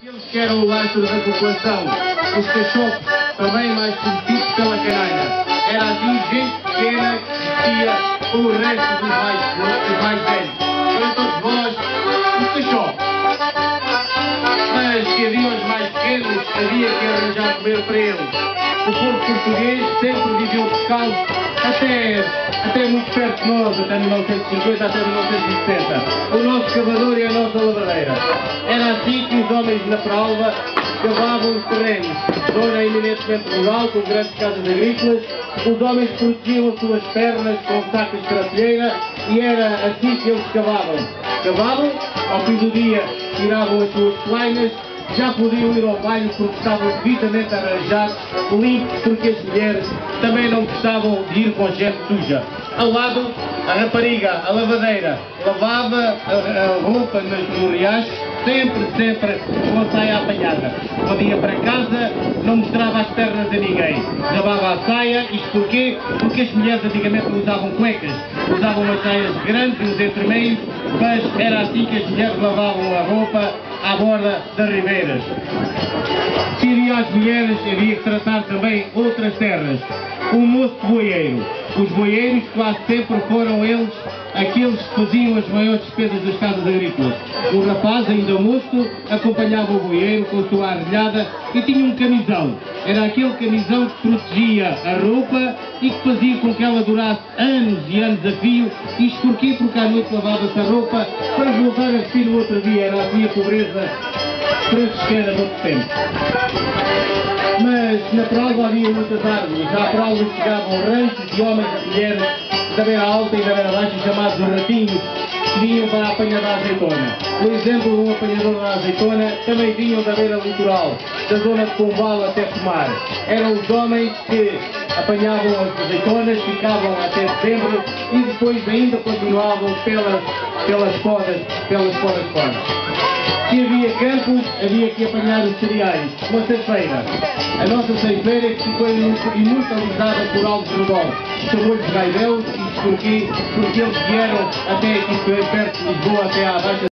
Eles que eram o lastro da população, os cachorros, também mais conhecidos pela canalha. Era assim gente pequena que vestia o resto dos mais velhos. Eram todos vós, os cachorros. Mas que havia os mais pequenos, havia que arranjar comer para eles. O povo português sempre viveu descalço, até muito perto de nós, até 1950, até 1960. O nosso cavador e a nossa lavadeira. Era assim que os homens na prova cavavam os terrenos, zona eminentemente rural, com grandes casas agrícolas. Os homens protegiam as suas pernas com sacos de trapilheira e era assim que eles cavavam. Cavavam, ao fim do dia tiravam as suas polainas, já podiam ir ao banho porque estavam devidamente arranjados, limpos, porque as mulheres também não gostavam de ir com gente suja. Ao lado, a rapariga, a lavadeira, lavava a roupa no riacho, sempre com a saia apanhada. Quando ia para casa, não mostrava as pernas a ninguém. Lavava a saia, isto porquê? Porque as mulheres antigamente não usavam cuecas, usavam as saias grandes e os entremeios, mas era assim que as mulheres lavavam a roupa à borda das ribeiras. Se havia as mulheres, havia que tratar também outras terras. O moço de boieiro. Os boieiros quase sempre foram eles aqueles que faziam as maiores despesas das casas agrícolas. O rapaz, ainda moço, acompanhava o boieiro com a sua arrelhada e tinha um camisão. Era aquele camisão que protegia a roupa e que fazia com que ela durasse anos e anos a fio. Isto porquê? Porque à noite lavava-se a roupa para voltar a vestir no outro dia. Era assim a pobreza franciscana no outro tempo. Mas na prova havia muitas árvores. À prova chegavam ranchos de homens e mulheres da beira alta e da beira baixa, chamados os ratinhos, que vinham para a apanhar da azeitona. Por exemplo, um apanhador da azeitona também vinham da beira litoral, da zona de Pombal até Pomar. Eram os homens que apanhavam as azeitonas, ficavam até setembro e depois ainda continuavam pelas podas fora. Se havia campos, havia que apanhar os cereais. Uma ceifeira. A nossa ceifeira que ficou imortalizada por Alves Rodolfo. Chamou-lhes Gaideus, isto porquê? Porque eles vieram até aqui perto de Lisboa, até à Baixa